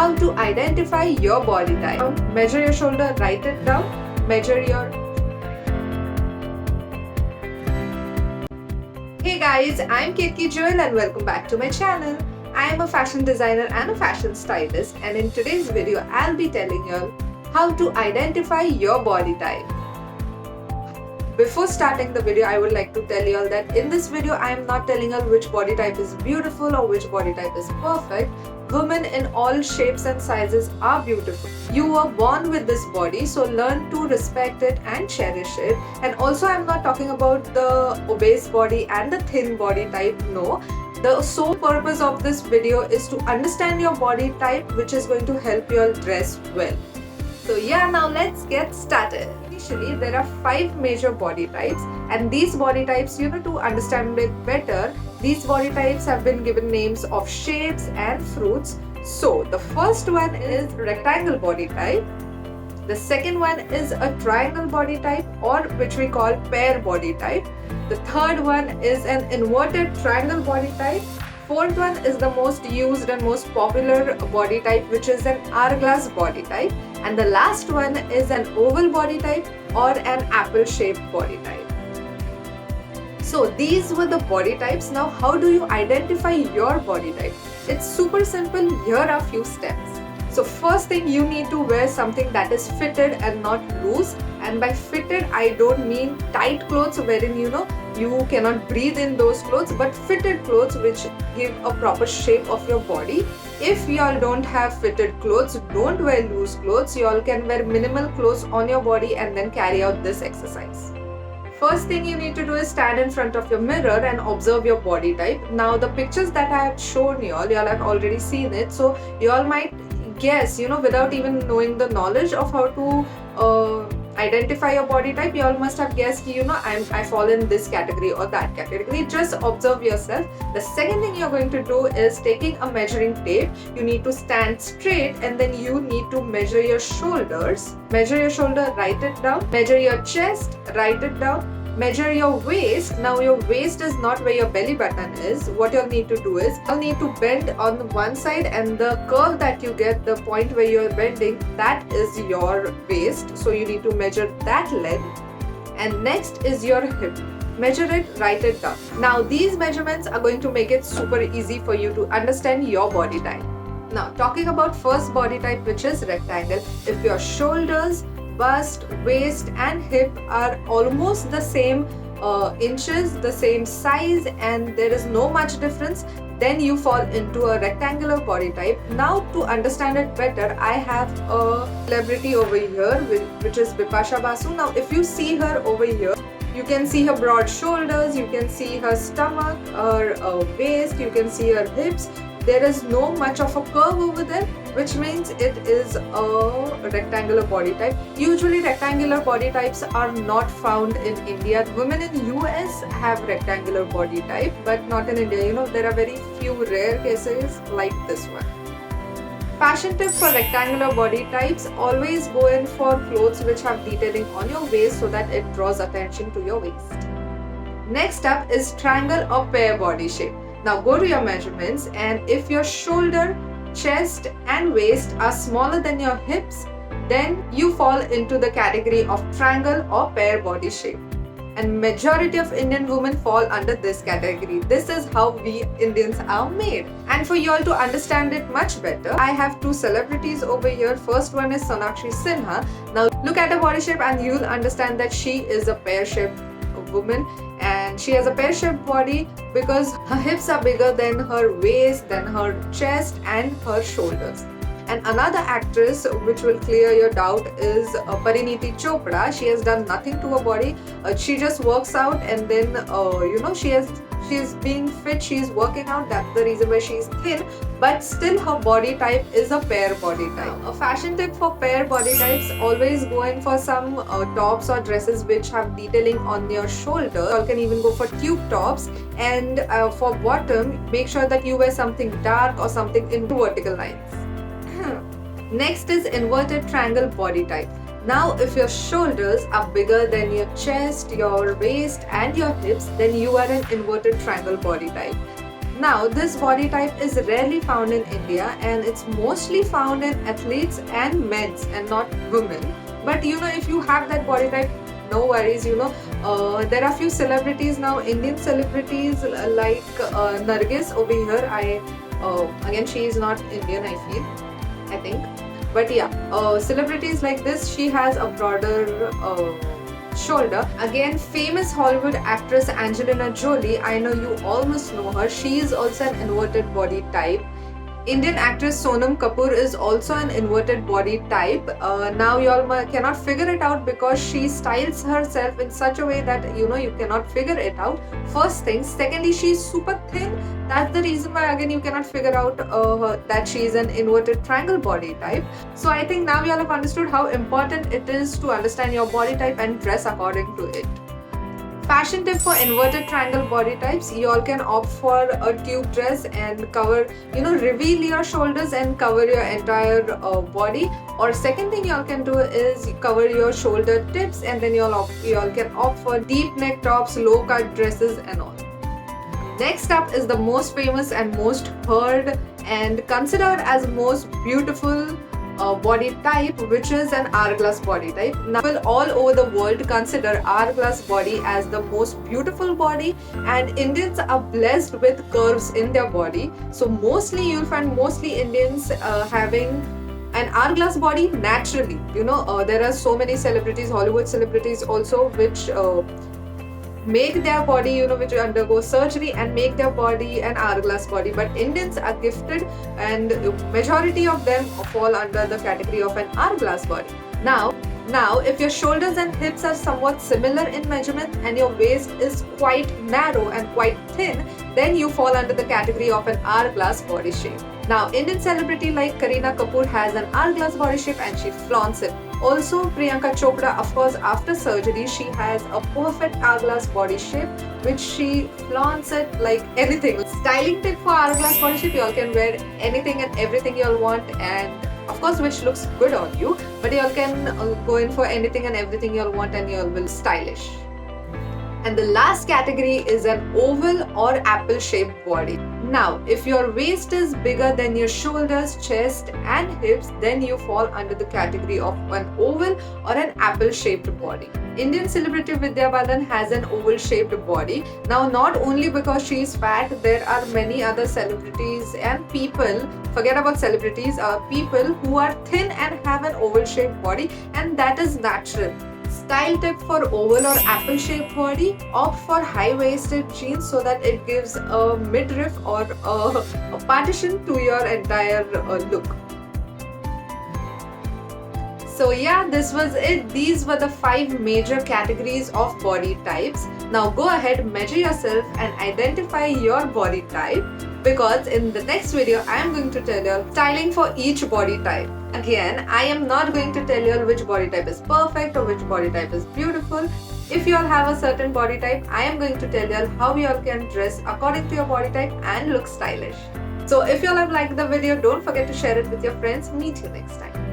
how to identify your body type. Measure your shoulder, write it down, measure your... Hey guys, I'm Ketki Joel and welcome back to my channel. I am a fashion designer and a fashion stylist, and in today's video I'll be telling you how to identify your body type. Before starting the video, I would like to tell you all that in this video I am not telling you which body type is beautiful or which body type is perfect. Women in all shapes and sizes are beautiful. You were born with this body, so learn to respect it and cherish it. And also, I'm not talking about the obese body and the thin body type, no. The sole purpose of this video is to understand your body type, which is going to help you all dress well. So yeah, now let's get started. Initially, there are 5 major body types, and these body types, to understand it better, these body types have been given names of shapes and fruits. So the first one is rectangle body type. The second one is a triangle body type, or which we call pear body type. The third one is an inverted triangle body type. Fourth one is the most used and most popular body type, which is an hourglass body type. And the last one is an oval body type or an apple-shaped body type. So these were the body types. Now how do you identify your body type? It's super simple. Here are a few steps. So first thing, you need to wear something that is fitted and not loose. And by fitted, I don't mean tight clothes wherein you cannot breathe in those clothes, but fitted clothes which give a proper shape of your body. If y'all don't have fitted clothes, don't wear loose clothes. Y'all can wear minimal clothes on your body and then carry out this exercise. First thing you need to do is stand in front of your mirror and observe your body type. Now the pictures that I have shown y'all have already seen it, so y'all might guess, without even knowing the knowledge of how to identify your body type, you all must have guessed, I fall in this category or that category. Just observe yourself. The second thing you're going to do is taking a measuring tape. You need to stand straight and then you need to measure your shoulders. Measure your shoulder, write it down. Measure your chest, write it down. Measure your waist. Now your waist is not where your belly button is. What you'll need to do is, you'll need to bend on one side, and the curve that you get, the point where you're bending, that is your waist. So you need to measure that length. And next is your hip. Measure it, write it down. Now these measurements are going to make it super easy for you to understand your body type. Now talking about first body type, which is rectangle, if your shoulders, bust, waist and hip are almost the same inches, the same size, and there is no much difference, then you fall into a rectangular body type. Now to understand it better, I have a celebrity over here which is Bipasha Basu. Now if you see her over here, you can see her broad shoulders, you can see her stomach, her waist, you can see her hips. There is no much of a curve over there, which means it is a rectangular body type. Usually rectangular body types are not found in India. Women in US have rectangular body type, but not in India. There are very few rare cases like this one. Fashion tip for rectangular body types: always go in for clothes which have detailing on your waist so that it draws attention to your waist. Next up is triangle or pear body shape. Now go to your measurements, and if your shoulder, chest and waist are smaller than your hips, then you fall into the category of triangle or pear body shape. And majority of Indian women fall under this category. This is how we Indians are made. And for you all to understand it much better, I have 2 celebrities over here. First one is Sonakshi Sinha. Now look at her body shape and you'll understand that she is a pear-shaped woman, and she has a pear-shaped body because her hips are bigger than her waist, than her chest and her shoulders. And another actress which will clear your doubt is Parineeti Chopra. She has done nothing to her body. She just works out, and then she's being fit, she's working out. That's the reason why she's thin, but still her body type is a pear body type. A fashion tip for pear body types: always go in for some tops or dresses which have detailing on your shoulder. You can even go for tube tops, and for bottom, make sure that you wear something dark or something in vertical lines. Next is inverted triangle body type. Now if your shoulders are bigger than your chest, your waist and your hips, then you are an inverted triangle body type. Now, this body type is rarely found in India and it's mostly found in athletes and men's and not women. But if you have that body type, no worries. There are few celebrities now, Indian celebrities like Nargis over here. Again, she is not Indian, I think. But yeah, celebrities like this, she has a broader shoulder. Again, famous Hollywood actress Angelina Jolie, I know you almost know her. She is also an inverted body type. Indian actress Sonam Kapoor is also an inverted body type. Now you all cannot figure it out because she styles herself in such a way that you cannot figure it out. First thing. Secondly, she is super thin. That's the reason why again you cannot figure out that she is an inverted triangle body type. So I think now you all have understood how important it is to understand your body type and dress according to it. Fashion tip for inverted triangle body types, you all can opt for a tube dress and cover, reveal your shoulders and cover your entire body. Or second thing you all can do is cover your shoulder tips, and then you all can opt for deep neck tops, low cut dresses and all. Next up is the most famous and most heard and considered as most beautiful body type, which is an hourglass body type. Now, people all over the world consider hourglass body as the most beautiful body, and Indians are blessed with curves in their body. So mostly you'll find Indians having an hourglass body naturally. There are so many celebrities, Hollywood celebrities also, which make their body, which undergo surgery and make their body an hourglass body. But Indians are gifted, and majority of them fall under the category of an hourglass body. Now, if your shoulders and hips are somewhat similar in measurement and your waist is quite narrow and quite thin, then you fall under the category of an hourglass body shape. Now, Indian celebrity like Kareena Kapoor has an hourglass body shape and she flaunts it. Also, Priyanka Chopra, of course, after surgery, she has a perfect hourglass body shape, which she flaunts it like anything. Styling tip for hourglass body shape, you all can wear anything and everything you all want, and of course, which looks good on you, but you all can go in for anything and everything you all want and you all will stylish. And the last category is an oval or apple shaped body. Now, if your waist is bigger than your shoulders, chest and hips, then you fall under the category of an oval or an apple shaped body. Indian celebrity Vidya Balan has an oval shaped body. Now, not only because she is fat, there are many other celebrities and people, forget about celebrities, people who are thin and have an oval shaped body, and that is natural. Style tip for oval or apple shaped body, opt for high waisted jeans so that it gives a midriff or a partition to your entire look. So yeah, this was it. These were the 5 major categories of body types. Now go ahead, measure yourself and identify your body type, because in the next video I am going to tell you styling for each body type. Again, I am not going to tell you which body type is perfect or which body type is beautiful. If you all have a certain body type, I am going to tell you how you all can dress according to your body type and look stylish. So if you all have liked the video, don't forget to share it with your friends. Meet you next time.